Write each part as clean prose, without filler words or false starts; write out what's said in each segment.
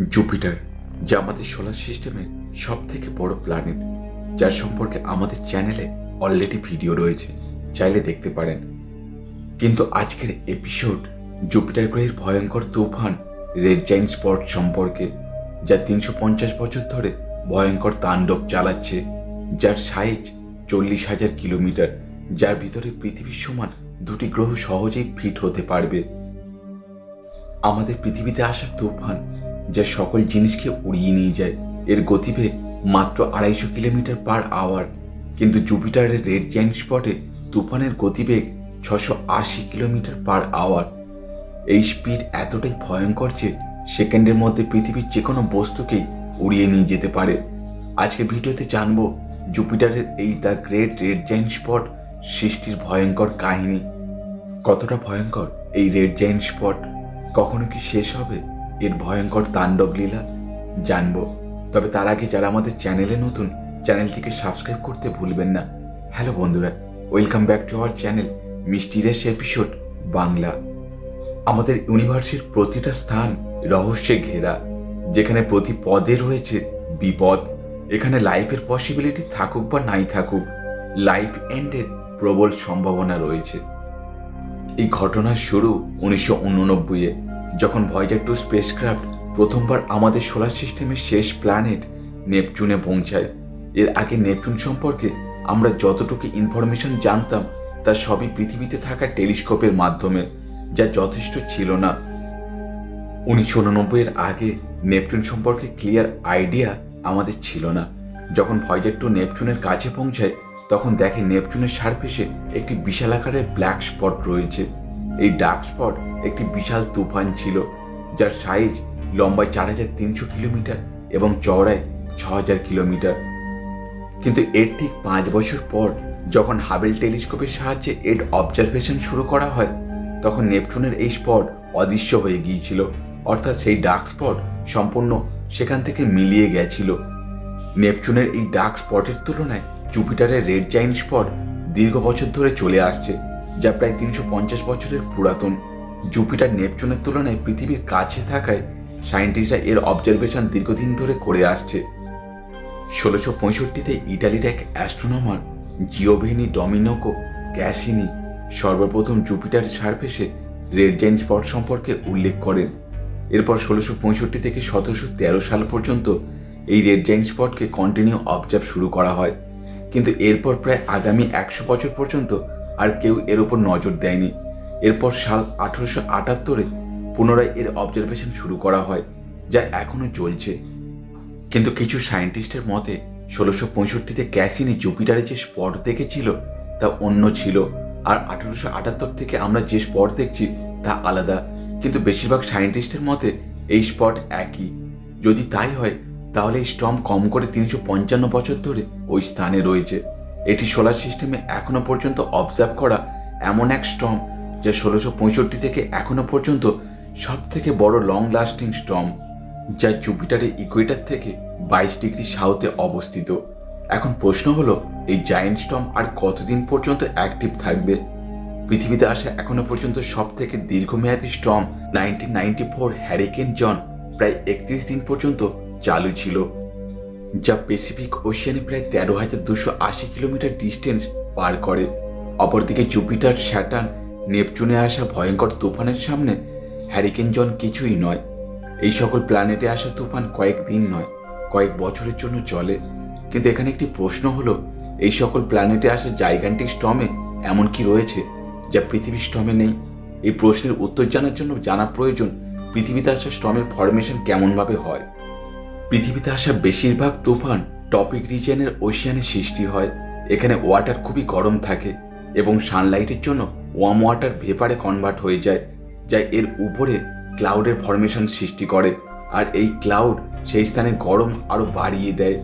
Jupiter, যা আমাদের solar সিস্টেমের সব থেকে বড় প্ল্যানেট, যার সম্পর্কে আমাদের চ্যানেলে অলরেডি ভিডিও রয়েছে, চাইলে দেখতে পারেন। কিন্তু আজকের এপিসোড জুপিটার গ্রহের ভয়ঙ্কর তুফান রেড জায়ান্ট স্পট সম্পর্কে, যা 350 বছর ধরে ভয়ঙ্কর তাণ্ডব চালাচ্ছে, যার সাইজ 40,000 কিলোমিটার, যার ভিতরে পৃথিবীর সমান দুটি গ্রহ সহজেই ফিট হতে পারবে। আমাদের পৃথিবীতে আসা তুফান যা সকল জিনিসকে উড়িয়ে নিয়ে যায়, এর গতিবেগ মাত্র 250 কিলোমিটার পার আওয়ার, কিন্তু জুপিটারের রেড জায়ান্ট স্পটে তুফানের গতিবেগ 680 কিলোমিটার পার আওয়ার। এই স্পিড এতটাই ভয়ঙ্কর যে সেকেন্ডের মধ্যে পৃথিবীর যে কোনো বস্তুকেই উড়িয়ে নিয়ে যেতে পারে। আজকের ভিডিওতে জানবো জুপিটারের এই the great red giant spot সৃষ্টির ভয়ঙ্কর কাহিনী। কতটা ভয়ঙ্কর এই রেড জায়ান্ট স্পট, কখনো কি শেষ হবে এর ভয়ঙ্কর তাণ্ডব লীলা, জানবো। তবে তার আগে যারা আমাদের চ্যানেলে নতুন, চ্যানেলটিকে সাবস্ক্রাইব করতে ভুলবেন না। হ্যালো বন্ধুরা, welcome back to our channel mysterious episode Bangla. আমাদের ইউনিভার্সের প্রতিটা স্থান রহস্যে ঘেরা, যেখানে প্রতি পদে রয়েছে বিপদ। এখানে লাইফের পসিবিলিটি থাকুক বা নাই থাকুক, লাইফ এন্ডের প্রবল সম্ভাবনা রয়েছে। এই ঘটনার শুরু 1989-এ, যখন ভয়েজার 2 স্পেসক্রাফট প্রথমবার আমাদের সোলার সিস্টেমের শেষ প্ল্যানেট নেপচুনে পৌঁছায়। এর আগে নেপচুন সম্পর্কে আমরা যতটুকু ইনফরমেশন জানতাম তা সবই পৃথিবীতে থাকা টেলিস্কোপের মাধ্যমে, যা যথেষ্ট ছিল না। 1989-এর আগে নেপচুন সম্পর্কে ক্লিয়ার আইডিয়া আমাদের ছিল না। যখন ভয়েজার 2 নেপচুনের কাছে পৌঁছায়, তখন দেখে নেপচুনের সারফেসে একটি বিশাল আকারের ব্ল্যাক স্পট রয়েছে। এই ডার্ক স্পট একটি বিশাল তুফান ছিল, যার সাইজ লম্বায় 4300 কিলোমিটার এবং চওড়ায় 6000 কিলোমিটার। কিন্তু এর ঠিক 5 বছর পর, যখন হাবেল টেলিস্কোপের সাহায্যে এর অবজারভেশন শুরু করা হয়, তখন নেপচুনের এই স্পট অদৃশ্য হয়ে গিয়েছিল। অর্থাৎ সেই ডার্ক স্পট সম্পূর্ণ সেখান থেকে মিলিয়ে গেছিল। নেপচুনের এই ডার্ক স্পটের তুলনায় জুপিটারের রেড জায়ান্ট স্পট দীর্ঘ বছর ধরে চলে আসছে, যা প্রায় 350 বছরের পুরাতন। জুপিটার নেপচুনের তুলনায় পৃথিবীর কাছে থাকায় সায়েন্টিস্টরা এর অবজারভেশন দীর্ঘদিন ধরে করে আসছে। 1665-তে ইটালির এক অ্যাস্ট্রোনমার জিওভেনি ডমিনিকো ক্যাসিনি সর্বপ্রথম জুপিটার সারফেসে রেড জায়ান্ট স্পট সম্পর্কে উল্লেখ করেন। এরপর 1665 থেকে 1713 সাল পর্যন্ত এই রেড জায়ান্ট স্পটকে কন্টিনিউ অবজার্ভ শুরু করা হয়, কিন্তু এরপর প্রায় আগামী 100 বছর পর্যন্ত আর কেউ এর উপর নজর দেয়নি। এরপর সাল 1878-এ পুনরায় এর অবজারভেশন শুরু করা হয়, যা এখনো চলছে। কিন্তু কিছু সায়েন্টিস্টের মতে 1665-তে ক্যাসিনি জুপিটারে যে স্পট দেখেছিল তা অন্য ছিল, আর 1878 থেকে আমরা যে স্পট দেখছি তা আলাদা। কিন্তু বেশিরভাগ সায়েন্টিস্টের মতে এই স্পট একই। যদি তাই হয়, তাহলে এই স্টর্ম কম করে 355 বছর ধরে ওই স্থানে রয়েছে। এটি সোলার সিস্টেমে এখনো পর্যন্ত অবজার্ভ করা এমন এক স্টর্ম, যা 1665 থেকে এখনো পর্যন্ত সব থেকে বড় লং লাস্টিং স্টর্ম, যা জুপিটারের ইকুয়েটর থেকে 22 ডিগ্রি সাউথে অবস্থিত। এখন প্রশ্ন হলো, এই জায়ান্ট স্টর্ম আর কতদিন পর্যন্ত অ্যাক্টিভ থাকবে? পৃথিবীতে আসা এখনো পর্যন্ত সব থেকে দীর্ঘমেয়াদী স্টর্ম 1994 হ্যারিকেন জন প্রায় 31 দিন পর্যন্ত চালু ছিল, যা প্যাসিফিক ওশিয়ানে প্রায় 13,280 কিলোমিটার ডিস্টেন্স পার করে। অপরদিকে জুপিটার, স্যাটার্ন, নেপচুনে আসা ভয়ঙ্কর তুফানের সামনে হ্যারিকেন জন কিছুই নয়। এই সকল প্ল্যানেটে আসা তুফান কয়েকদিন নয়, কয়েক বছরের জন্য চলে। কিন্তু এখানে একটি প্রশ্ন হলো, এই সকল প্ল্যানেটে আসা জাইগান্টিক স্টর্মে এমন কি রয়েছে যা পৃথিবীর স্টর্মে নেই? এই প্রশ্নের উত্তর জানার জন্য জানা প্রয়োজন পৃথিবীতে আসা স্টর্মের ফরমেশন কেমনভাবে হয়। পৃথিবীতে আসা বেশিরভাগ তুফান টপিক রিজিয়নের ওশিয়ানে সৃষ্টি হয়। এখানে ওয়াটার খুবই গরম থাকে এবং সানলাইটের জন্য ওয়ার্ম ওয়াটার ভেপারে কনভার্ট হয়ে যায়, যা এর উপরে ক্লাউডের ফরমেশন সৃষ্টি করে। আর এই ক্লাউড সেই স্থানে গরম আরও বাড়িয়ে দেয়,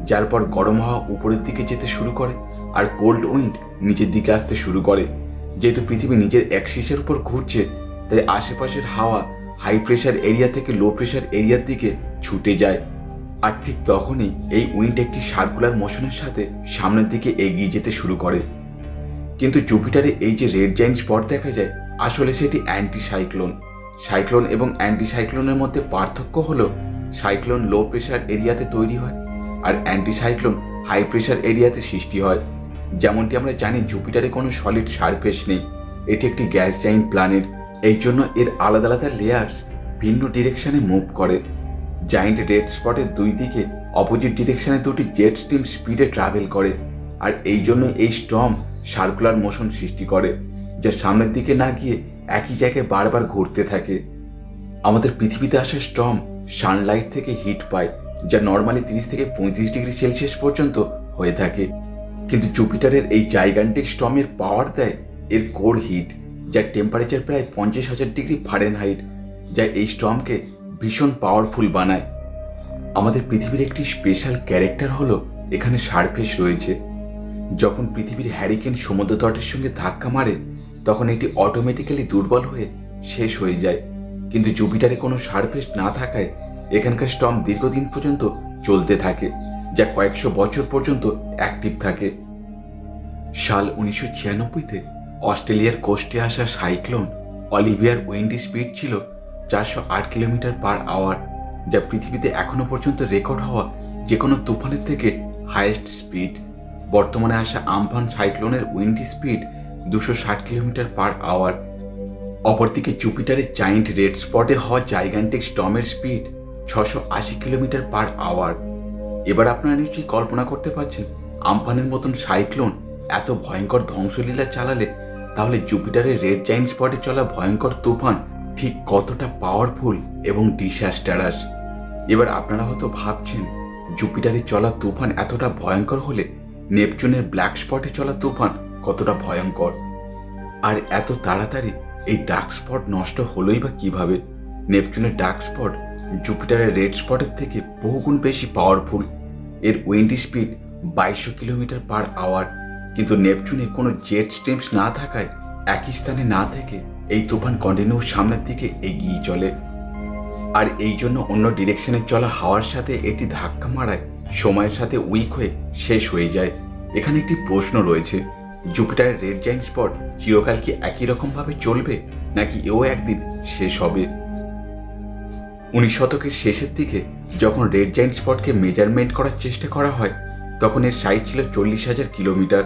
যার পর গরম হাওয়া উপরের দিকে যেতে শুরু করে আর কোল্ড উইন্ড নিচের দিকে আসতে শুরু করে। যেহেতু পৃথিবী নিজের অ্যাক্সিসের উপর ঘুরছে, তাই আশেপাশের হাওয়া হাই প্রেশার এরিয়া থেকে লো প্রেশার এরিয়ার দিকে ছুটে যায়। আর ঠিক তখনই এই উইন্ড একটি সার্কুলার মোশনের সাথে সামনের দিকে এগিয়ে যেতে শুরু করে। কিন্তু জুপিটারে এই যে রেড জায়ান্ট স্পট দেখা যায়, আসলে সেটি অ্যান্টি সাইক্লোন। সাইক্লোন এবং অ্যান্টি সাইক্লোনের মধ্যে পার্থক্য হলো, সাইক্লোন লো প্রেশার এরিয়াতে তৈরি হয়, আর অ্যান্টিসাইক্লোন হাই প্রেশার এরিয়াতে সৃষ্টি হয়। যেমনটি আমরা জানি জুপিটারে কোনো সলিড সারফেস নেই, এটি একটি গ্যাস জাইন্ট প্ল্যানেট। এই জন্য এর আলাদা আলাদা লেয়ার্স ভিন্ন ডিরেকশনে মুভ করে। জাইন্ট রেড স্পটের দুই দিকে অপোজিট ডিরেকশনে দুটি জেট স্ট্রিম স্পিডে ট্রাভেল করে, আর এই জন্য এই স্টর্ম সার্কুলার মোশন সৃষ্টি করে, যা সামনের দিকে না গিয়ে একই জায়গায় বারবার ঘুরতে থাকে। আমাদের পৃথিবীতে আসা স্টর্ম সানলাইট থেকে হিট পায়, যা নর্মালি 30 থেকে 35 ডিগ্রি সেলসিয়াস পর্যন্ত হয়ে থাকে। কিন্তু জুপিটারের এই জাইগান্টিক স্টর্মের পাওয়ার দেয় এর কোর হিট, যার টেম্পারেচার প্রায় 50,000 ডিগ্রি ফারেনহাইট, যা এই স্টর্মকে ভীষণ পাওয়ারফুল বানায়। আমাদের পৃথিবীর একটি স্পেশাল ক্যারেক্টার হলো এখানে সারফেস রয়েছে। যখন পৃথিবীর হ্যারিকেন সমুদ্র তটের সঙ্গে ধাক্কা মারে, তখন এটি অটোমেটিক্যালি দুর্বল হয়ে শেষ হয়ে যায়। কিন্তু জুপিটারে কোনো সারফেস না থাকায় এখানকার স্টর্ম দীর্ঘদিন পর্যন্ত চলতে থাকে, যা কয়েকশো বছর পর্যন্ত অ্যাক্টিভ থাকে। সাল 1996-তে অস্ট্রেলিয়ার কোস্টে আসা সাইক্লোন অলিভিয়ার উইন্ডি স্পিড ছিল 408 কিলোমিটার পার আওয়ার, যা পৃথিবীতে এখনো পর্যন্ত রেকর্ড হওয়া যে কোনো তুফানের থেকে হাইয়েস্ট স্পিড। বর্তমানে আসা আমফান সাইক্লোনের windy speed 260 kilometre per hour. অপরদিকে জুপিটারের জাইন্ট রেড স্পটে হওয়া জাইগান্টিক স্টর্মের স্পিড 680 কিলোমিটার পার আওয়ার। এবার আপনারা নিশ্চয়ই কল্পনা করতে পারছেন, আমফানের মতন সাইক্লোন এত ভয়ঙ্কর ধ্বংসলীলা চালালে তাহলে জুপিটারের রেড জাইন্ট স্পটে চলা ভয়ঙ্কর তুফান ঠিক কতটা পাওয়ারফুল এবং ডিসাস্টারাস। এবার আপনারা হয়তো ভাবছেন, জুপিটারে চলা তুফান এতটা ভয়ঙ্কর হলে নেপচুনের ব্ল্যাক স্পটে চলা তুফান কতটা ভয়ঙ্কর। আর এত তাড়াতাড়ি এই ডার্ক স্পট নষ্ট হলোই বা কিভাবে? নেপচুনের ডার্ক স্পট জুপিটারের রেড স্পটের থেকে বহুগুণ বেশি পাওয়ারফুল। এর windy speed 2200 kilometre per hour. কিন্তু নেপচুনে কোনো জেট স্ট্রিমস না থাকায় একই স্থানে না থেকে এই তুফান কন্টিনিউ সামনের দিকে এগিয়ে চলে, আর এই জন্য অন্য ডিরেকশনে চলা হাওয়ার সাথে এটি ধাক্কা মারায় সময়ের সাথে উইক হয়ে শেষ হয়ে যায়। এখানে একটি প্রশ্ন রয়েছে, জুপিটারের রেড জাইন্ট স্পট চিরকাল কি একই রকমভাবে চলবে, নাকি এও একদিন শেষ হবে? 19 শতকের শেষের দিকে যখন রেড জাইন্ট স্পটকে মেজারমেন্ট করার চেষ্টা করা হয়, তখন এর সাইজ ছিল 40,000 কিলোমিটার।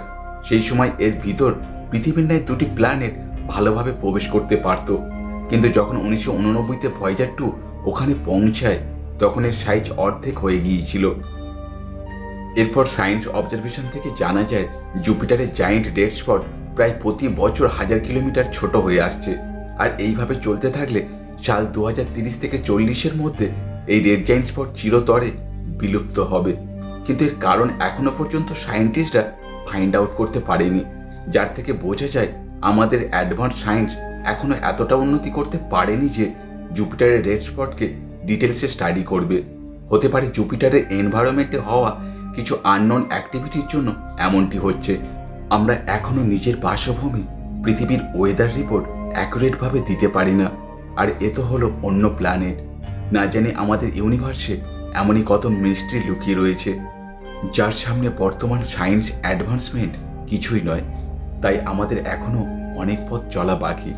সেই সময় এর ভিতর পৃথিবীর ন্যায় দুটি প্ল্যানেট ভালোভাবে প্রবেশ করতে পারত। কিন্তু যখন 1989-তে ভয়েজার 2 ওখানে পৌঁছায়, তখন এর সাইজ অর্ধেক হয়ে গিয়েছিল। এরপর সায়েন্স অবজারভেশন থেকে জানা যায় জুপিটারের জায়েন্ট রেড স্পট প্রায় প্রতি বছর 1000 কিলোমিটার ছোট হয়ে আসছে, আর এইভাবে চলতে থাকলে সাল 2030 থেকে 40-এর মধ্যে এই রেড জায়েন্ট স্পট চিরতরে বিলুপ্ত হবে। কিন্তু এর কারণ এখনো পর্যন্ত সায়েন্টিস্টরা ফাইন্ড আউট করতে পারেনি, যার থেকে বোঝা যায় আমাদের অ্যাডভান্স সায়েন্স এখনো এতটা উন্নতি করতে পারেনি যে জুপিটারের রেড স্পটকে ডিটেলসে স্টাডি করবে। হতে পারে জুপিটারের এনভায়রনমেন্টে হওয়া কিছু আননোন অ্যাক্টিভিটির জন্য এমনটি হচ্ছে। আমরা এখনো নিজের বাসভূমি পৃথিবীর ওয়েদার রিপোর্ট অ্যাকুরেটভাবে দিতে পারি না, আর এ তো হলো অন্য প্ল্যানেট। না জানি আমাদের ইউনিভার্সে এমনই কত মিস্ট্রি লুকিয়ে রয়েছে, যার সামনে বর্তমান সায়েন্স অ্যাডভান্সমেন্ট কিছুই নয়। তাই আমাদের এখনো অনেক পথ চলা বাকি।